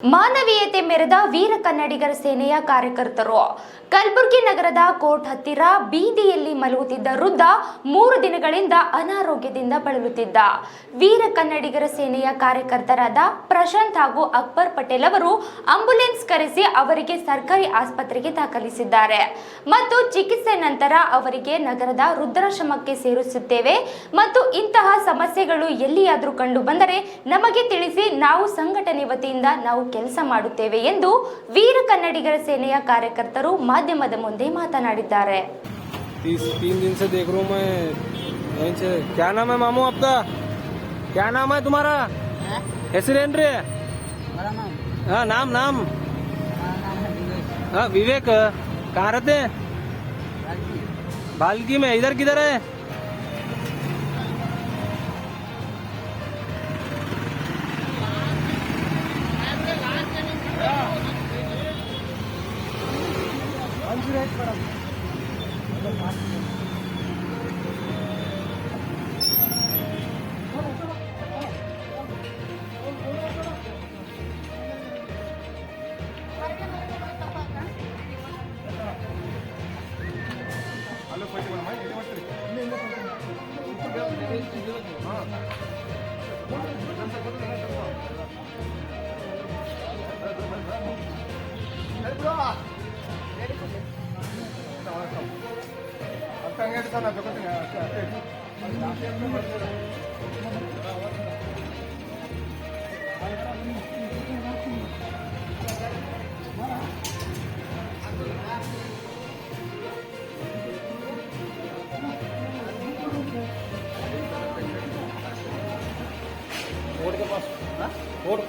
ಮಾನವೀಯತೆ ಮೆರೆದ ವೀರ ಕನ್ನಡಿಗರ ಸೇನೆಯ ಕಾರ್ಯಕರ್ತರು ಕಲಬುರಗಿ ನಗರದ ಕೋರ್ಟ್ ಹತ್ತಿರ ಬೀದಿಯಲ್ಲಿ ಮಲಗುತ್ತಿದ್ದ ವೃದ್ಧ 3 ದಿನಗಳಿಂದ ಅನಾರೋಗ್ಯದಿಂದ ಬಳಲುತ್ತಿದ್ದ ವೀರ ಕನ್ನಡಿಗರ ಸೇನೆಯ ಕಾರ್ಯಕರ್ತರಾದ ಪ್ರಶಾಂತ್ ಹಾಗೂ ಅಕ್ಬರ್ ಪಟೇಲ್ ಅವರು ಆಂಬ್ಯುಲೆನ್ಸ್ ಕರೆಸಿ ಅವರಿಗೆ ಸರ್ಕಾರಿ ಆಸ್ಪತ್ರೆಗೆ ದಾಖಲಿಸಿದ್ದಾರೆ ಮತ್ತು ಚಿಕಿತ್ಸೆ ನಂತರ ಅವರಿಗೆ ನಗರದ ವೃದ್ಧಾಶ್ರಮಕ್ಕೆ ಸೇರಿಸುತ್ತೇವೆ ಮತ್ತು ಇಂತಹ ಸಮಸ್ಯೆಗಳು ಎಲ್ಲಿಯಾದರೂ ಕಂಡು ಬಂದರೆ ನಮಗೆ ತಿಳಿಸಿ, ನಾವು ಸಂಘಟನೆ ವತಿಯಿಂದ ನಾವು ಕೆಲಸ ಮಾಡುತ್ತೇವೆ ಎಂದು ವೀರ ಕನ್ನಡಿಗರ ಸೇನೆಯ ಕಾರ್ಯಕರ್ತರು ಮಾಧ್ಯಮದ ಮುಂದೆ ಮಾತನಾಡಿದ್ದಾರೆ. 3 दिन से देख रहा हूँ मैं यहीं से। क्या नाम है मामू आपका? क्या नाम है तुम्हारा? हेसरेंद्र? हाँ, नाम हाँ, विवेक। कहाँ रहते हैं? बाल्गी में। इधर किधर है? कोर्ट के पास कोर्ट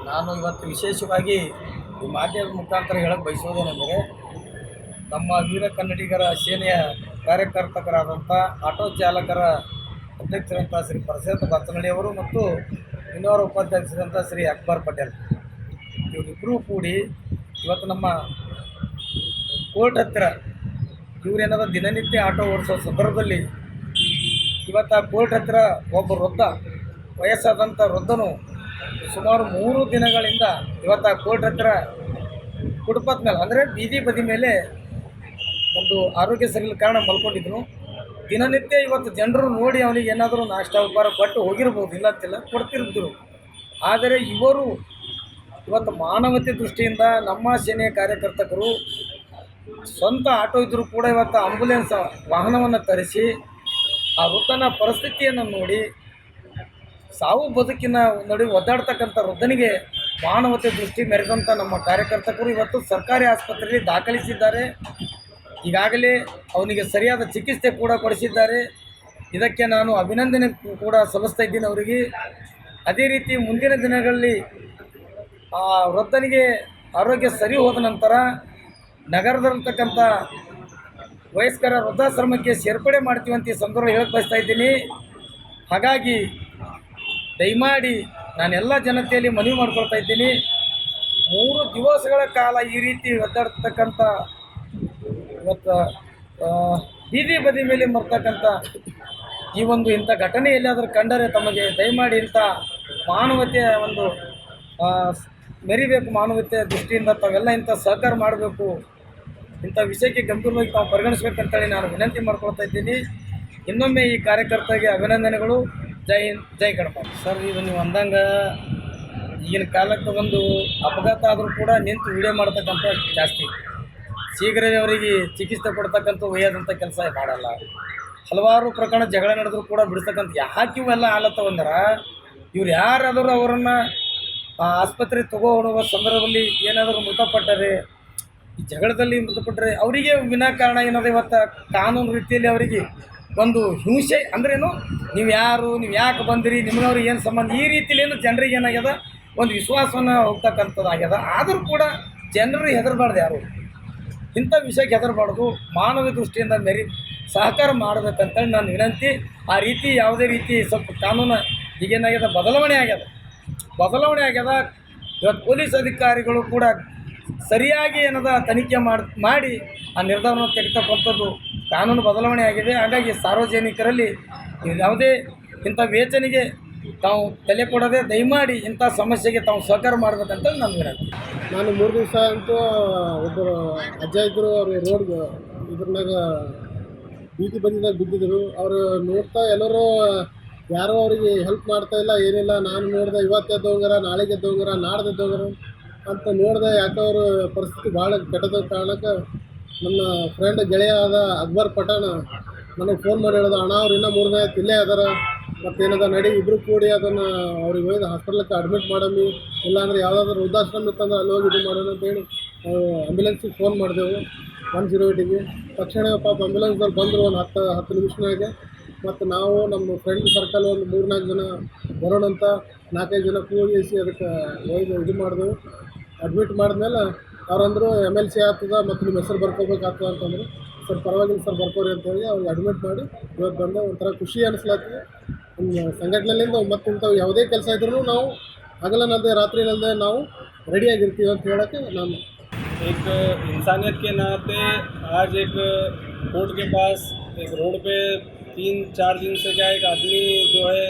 ನಾನು ಇವತ್ತು ವಿಶೇಷವಾಗಿ ಈ ಮಾಧ್ಯಮದ ಮುಖಾಂತರ ಹೇಳಕ್ಕೆ ಬಯಸೋದೇನೆಂದರೆ, ನಮ್ಮ ವೀರ ಕನ್ನಡಿಗರ ಸೇನೆಯ ಕಾರ್ಯಕರ್ತರಾದಂಥ ಆಟೋ ಚಾಲಕರ ಅಧ್ಯಕ್ಷರಂಥ ಶ್ರೀ ಪ್ರಶಾಂತ್ ಬಚ್ಚನಳ್ಳಿಯವರು ಮತ್ತು ಇನ್ನೋರ ಉಪಾಧ್ಯಕ್ಷರಂಥ ಶ್ರೀ ಅಕ್ಬರ್ ಪಟೇಲ್ ಇವರಿಬ್ಬರೂ ಕೂಡಿ ಇವತ್ತು ನಮ್ಮ ಕೋರ್ಟ್ ಹತ್ತಿರ ಇವರೇನಾದ ದಿನನಿತ್ಯ ಆಟೋ ಓಡಿಸೋ ಸಂದರ್ಭದಲ್ಲಿ ಇವತ್ತು ಆ ಕೋರ್ಟ್ ಹತ್ತಿರ ಒಬ್ಬ ವೃದ್ಧ, ವಯಸ್ಸಾದಂಥ ವೃದ್ಧನು ಸುಮಾರು 3 ದಿನಗಳಿಂದ ಇವತ್ತು ಆ ಕೋರ್ಟ್ ಹತ್ತಿರ ಫುಟ್ಪಾತ್ ಮೇಲೆ ಅಂದರೆ ಬೀದಿ ಬದಿ ಮೇಲೆ ಒಂದು ಆರೋಗ್ಯ ಸರಿಯಿಲ್ಲ ಕಾರಣ ಮಲ್ಕೊಂಡಿದ್ರು. ದಿನನಿತ್ಯ ಇವತ್ತು ಜನರು ನೋಡಿ ಅವನಿಗೆ ಏನಾದರೂ ನಾಷ್ಟ ಉಪಹಾರ ಕೊಟ್ಟು ಹೋಗಿರ್ಬೋದು, ಇಲ್ಲಂತಿಲ್ಲ ಕೊಡ್ತಿರ್ತಿರು. ಆದರೆ ಇವರು ಇವತ್ತು ಮಾನವತೆ ದೃಷ್ಟಿಯಿಂದ ನಮ್ಮ ಸೇನೆಯ ಕಾರ್ಯಕರ್ತರು ಸ್ವಂತ ಆಟೋ ಇದ್ದರೂ ಕೂಡ ಇವತ್ತು ಆಂಬ್ಯುಲೆನ್ಸ್ ವಾಹನವನ್ನು ತರಿಸಿ ಆ ವೃದ್ಧನ ಪರಿಸ್ಥಿತಿಯನ್ನು ನೋಡಿ ಸಾವು ಬದುಕಿನ ನಡುವೆ ಒದ್ದಾಡ್ತಕ್ಕಂಥ ವೃದ್ಧನಿಗೆ ಮಾನವತೆ ದೃಷ್ಟಿ ಮೆರೆದಂಥ ನಮ್ಮ ಕಾರ್ಯಕರ್ತರು ಇವತ್ತು ಸರ್ಕಾರಿ ಆಸ್ಪತ್ರೆಯಲ್ಲಿ ದಾಖಲಿಸಿದ್ದಾರೆ. ಈಗಾಗಲೇ ಅವನಿಗೆ ಸರಿಯಾದ ಚಿಕಿತ್ಸೆ ಕೂಡ ಕೊಡಿಸಿದ್ದಾರೆ. ಇದಕ್ಕೆ ನಾನು ಅಭಿನಂದನೆ ಕೂಡ ಸಲ್ಲಿಸ್ತಾ ಇದ್ದೀನಿ ಅವರಿಗೆ. ಅದೇ ರೀತಿ ಮುಂದಿನ ದಿನಗಳಲ್ಲಿ ಆ ವೃದ್ಧನಿಗೆ ಆರೋಗ್ಯ ಸರಿ ಹೋದ ನಂತರ ನಗರದಲ್ಲಿರ್ತಕ್ಕಂಥ ವಯಸ್ಕರ ವೃದ್ಧಾಶ್ರಮಕ್ಕೆ ಸೇರ್ಪಡೆ ಮಾಡ್ತೀವಂತ ಈ ಸಂದರ್ಭ ಹೇಳಕ್ಕೆ ಬಯಸ್ತಾ ಇದ್ದೀನಿ. ಹಾಗಾಗಿ ದಯಮಾಡಿ ನಾನೆಲ್ಲ ಜನತೆಯಲ್ಲಿ ಮನವಿ ಮಾಡ್ಕೊಳ್ತಾ ಇದ್ದೀನಿ, 3 ದಿವಸಗಳ ಕಾಲ ಈ ರೀತಿ ಒದ್ದಾಡ್ತಕ್ಕಂಥ ಇವತ್ತು ಬೀದಿ ಬದಿ ಮೇಲೆ ಮರ್ತಕ್ಕಂಥ ಈ ಒಂದು ಇಂಥ ಘಟನೆ ಎಲ್ಲಾದರೂ ಕಂಡರೆ ತಮಗೆ ದಯಮಾಡಿ ಇಂಥ ಮಾನವತೆಯ ಒಂದು ಮೆರಿಬೇಕು, ಮಾನವತೆಯ ದೃಷ್ಟಿಯಿಂದ ತಾವೆಲ್ಲ ಇಂಥ ಸಹಕಾರ ಮಾಡಬೇಕು, ಇಂಥ ವಿಷಯಕ್ಕೆ ಗಂಭೀರವಾಗಿ ತಾವು ಪರಿಗಣಿಸಬೇಕಂತೇಳಿ ನಾನು ವಿನಂತಿ ಮಾಡ್ಕೊಳ್ತಾ ಇದ್ದೀನಿ. ಇನ್ನೊಮ್ಮೆ ಈ ಕಾರ್ಯಕರ್ತರಿಗೆ ಅಭಿನಂದನೆಗಳು. ಜೈ ಹಿಂದ್, ಜೈ ಗಣಪ. ಸರ್, ಇದು ನೀವು ಅಂದಂಗೆ ಈಗಿನ ಕಾಲಕ್ಕೆ ಒಂದು ಅಪಘಾತ ಆದರೂ ಕೂಡ ನಿಂತು ವಿಡಿಯೋ ಮಾಡ್ತಕ್ಕಂಥ ಜಾಸ್ತಿ, ಶೀಘ್ರವೇ ಅವರಿಗೆ ಚಿಕಿತ್ಸೆ ಕೊಡ್ತಕ್ಕಂಥ ಒಯ್ಯೋದಂಥ ಕೆಲಸ ಮಾಡಲ್ಲ. ಹಲವಾರು ಪ್ರಕರಣ ಜಗಳ ನಡೆದರೂ ಕೂಡ ಬಿಡಿಸ್ತಕ್ಕಂಥ ಯಾಕೆ ಇವೆಲ್ಲ ಆಲತ್ತವಂದ್ರೆ, ಇವ್ರು ಯಾರಾದರೂ ಅವರನ್ನು ಆಸ್ಪತ್ರೆಗೆ ತಗೋಡುವ ಸಂದರ್ಭದಲ್ಲಿ ಏನಾದರೂ ಮೃತಪಟ್ಟರೆ, ಈ ಜಗಳದಲ್ಲಿ ಮೃತಪಟ್ಟರೆ ಅವರಿಗೆ ವಿನಾಕಾರಣ ಏನಾದರೂ ಇವತ್ತು ಕಾನೂನು ರೀತಿಯಲ್ಲಿ ಅವರಿಗೆ ಒಂದು ಹಿಂಸೆ ಅಂದ್ರೇನು, ನೀವು ಯಾರು, ನೀವು ಯಾಕೆ ಬಂದಿರಿ, ನಿಮ್ಗವ್ರಿಗೆ ಏನು ಸಂಬಂಧ, ಈ ರೀತಿಯಲ್ಲಿ ಜನರಿಗೆ ಏನಾಗ್ಯದ ಒಂದು ವಿಶ್ವಾಸವನ್ನು ಹೋಗ್ತಕ್ಕಂಥದ್ದಾಗ್ಯದ. ಆದರೂ ಕೂಡ ಜನರು ಹೆದರಬಾರ್ದು, ಯಾರು ಇಂಥ ವಿಷಯಕ್ಕೆ ಹೆದರಬಾರ್ದು. ಮಾನವ ದೃಷ್ಟಿಯಿಂದ ಸಹಕಾರ ಮಾಡಬೇಕಂತೇಳಿ ನಾನು ವಿನಂತಿ. ಆ ರೀತಿ ಯಾವುದೇ ರೀತಿ ಸ್ವಲ್ಪ ಕಾನೂನು ಈಗೇನಾಗ್ಯದ ಬದಲಾವಣೆ ಆಗ್ಯದ. ಇವತ್ತು ಪೊಲೀಸ್ ಅಧಿಕಾರಿಗಳು ಕೂಡ ಸರಿಯಾಗಿ ಏನದ ತನಿಖೆ ಮಾಡಿ ಆ ನಿರ್ಧಾರವನ್ನು ತೆಗೆತಕ್ಕಂಥದ್ದು ಕಾನೂನು ಬದಲಾವಣೆ ಆಗಿದೆ. ಹಾಗಾಗಿ ಸಾರ್ವಜನಿಕರಲ್ಲಿ ಯಾವುದೇ ಇಂಥ ವೇಚನೆಗೆ ತಾವು ತಲೆ ಕೊಡದೆ ದಯಮಾಡಿ ಇಂಥ ಸಮಸ್ಯೆಗೆ ತಾವು ಸಹಕಾರ ಮಾಡಬೇಕಂತ ನಾನು ವಿನಂತಿ. ನಾನು 3 ದಿವಸ ಅಂತೂ ಒಬ್ಬರು ಅಜ್ಜ ಇದ್ದರು, ಅವರು ರೋಡ್ ಇದ್ರನಾಗ ಬೀದಿ ಬಂದಿದಾಗ ಬಿದ್ದಿದ್ರು. ಅವರು ನೋಡ್ತಾ ಎಲ್ಲರೂ ಯಾರೂ ಅವರಿಗೆ ಹೆಲ್ಪ್ ಮಾಡ್ತಾ ಇಲ್ಲ, ಏನಿಲ್ಲ. ನಾನು ನೋಡಿದೆ ಇವತ್ತು ಎದ್ದೋಂಗಾರ, ನಾಳೆಗೆ ಎದ್ದೋಂಗಾರ, ನಾಡ್ದು ಎದ್ದೋಂಗಾರ ಅಂತ ನೋಡಿದೆ. ಯಾಕೆ ಅವ್ರ ಪರಿಸ್ಥಿತಿ ಭಾಳ ಕೆಟ್ಟದ ಕಾರಣಕ್ಕೆ ನನ್ನ ಫ್ರೆಂಡ್ ಗೆಳೆಯ ಆದ ಅಕ್ಬರ್ ಪಠಾಣ ನನಗೆ ಫೋನ್ ಮಾಡಿ ಹೇಳೋದು, ಅಣ್ಣ ಅವ್ರು ಇನ್ನೂ 3 ದಿನ ಆಯ್ತು ಇಲ್ಲೇ ಅದಾರ, ಮತ್ತೇನದ ನಡಿ ಇಬ್ಬರು ಕೂಡಿ ಅದನ್ನು ಅವ್ರಿಗೆ ಒಯ್ದು ಹಾಸ್ಪಿಟ್ಲಕ್ಕೆ ಅಡ್ಮಿಟ್ ಮಾಡಮ್ಮಿ, ಇಲ್ಲಾಂದ್ರೆ ಯಾವುದಾದ್ರೂ ವೃದ್ಧಾಶ್ರಮ ಇತ್ತಂದ್ರೆ ಅಲ್ಲಿ ಹೋಗಿ ಇದು ಮಾಡೋಣ ಅಂತೇಳಿ ನಾವು ಆ್ಯಂಬುಲೆನ್ಸಿಗೆ ಫೋನ್ ಮಾಡಿದೆವು 108ಗೆ. ತಕ್ಷಣ ಪಾಪ ಆ್ಯಂಬುಲೆನ್ಸ್ದಲ್ಲಿ ಬಂದರು ಒಂದು 10 ನಿಮಿಷನಾಗೆ. ಮತ್ತು ನಾವು ನಮ್ಮ ಫ್ರೆಂಡ್ ಸರ್ಕಲ್ ಒಂದು 3-4 ಜನ ಬರೋಣಂತ 4-5 ಜನ ಕೂಡಿಸಿ ಅದಕ್ಕೆ ಒಯ್ದು ಇದು ಮಾಡಿದೆವು. ಅಡ್ಮಿಟ್ ಮಾಡಿದ್ಮೇಲೆ ಅವ್ರಂದರು MLC ಆಗ್ತದೆ ಮತ್ತು ನಿಮ್ಮ ಹೆಸರು ಬರ್ಕೋಬೇಕಾಗ್ತದೆ ಅಂತಂದರು. ಸರ್ ಪರವಾಗಿಲ್ಲ ಸರ್ ಬರ್ಕೋರಿ ಅಂತೇಳಿ ಅವ್ರಿಗೆ ಅಡ್ಮಿಟ್ ಮಾಡಿ ಇವತ್ತು ಬಂದೆ. ಒಂಥರ ಖುಷಿ ಅನಿಸ್ಲಾಗ್ತದೆ. ನಮ್ಮ ಸಂಘಟನೆಯಿಂದ ಮತ್ತು ಇಂಥವು ಯಾವುದೇ ಕೆಲಸ ಇದ್ರೂ ನಾವು ಹಗಲನಲ್ಲದೆ ರಾತ್ರಿನಲ್ಲದೆ ನಾವು ರೆಡಿಯಾಗಿರ್ತೀವಿ ಅಂತ ಹೇಳೋಕ್ಕೆ ನಾನು एक इंसानियत के नाते आज एक कोर्ट के पास एक रोड पे 3-4 दिन से क्या एक आदमी जो है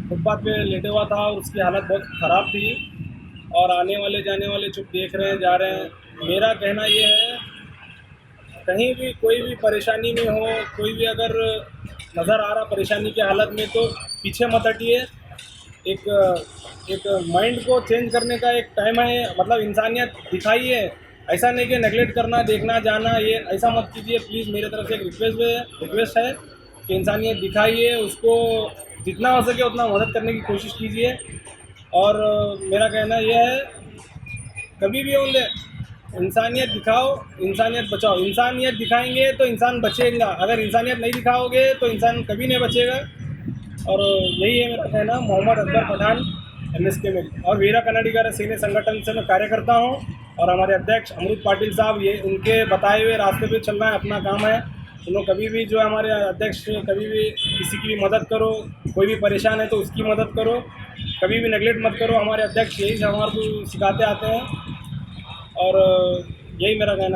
फुटपाथ पे लेटे हुआ था और उसकी हालत बहुत ख़राब थी और आने वाले जाने वाले चुप देख रहे हैं, जा रहे हैं। मेरा कहना ये है, कहीं भी कोई भी परेशानी में हो, कोई भी अगर नज़र आ रहा परेशानी की हालत में, तो पीछे मत हटिए। एक माइंड को चेंज करने का एक टाइम है, मतलब इंसानियत दिखाइए। ऐसा नहीं कि नेगलेक्ट करना, देखना, जाना, ये ऐसा मत कीजिए प्लीज़। मेरे तरफ से एक रिक्वेस्ट है कि इंसानियत दिखाइए, उसको जितना हो सके उतना मदद करने की कोशिश कीजिए। और मेरा कहना यह है, कभी भी होंगे इंसानियत दिखाओ, इंसानियत बचाओ। इंसानियत दिखाएंगे तो इंसान बचेगा, अगर इंसानियत नहीं दिखाओगे तो इंसान कभी नहीं बचेगा। और यही है मेरा कहना। मोहम्मद अकबर पठान, MSK में और वीरा कन्नडिगर सेने संगठन से मैं कार्य करता हूँ। और हमारे अध्यक्ष अमृत पाटिल साहब, ये उनके बताए हुए रास्ते पे चलना है, अपना काम है। उन्होंने कभी भी जो है हमारे अध्यक्ष, कभी भी किसी की भी मदद करो, कोई भी परेशान है तो उसकी मदद करो, कभी भी नेगलेक्ट मत करो। हमारे अध्यक्ष यही हमारे को सिखाते आते हैं और यही मेरा कहना है।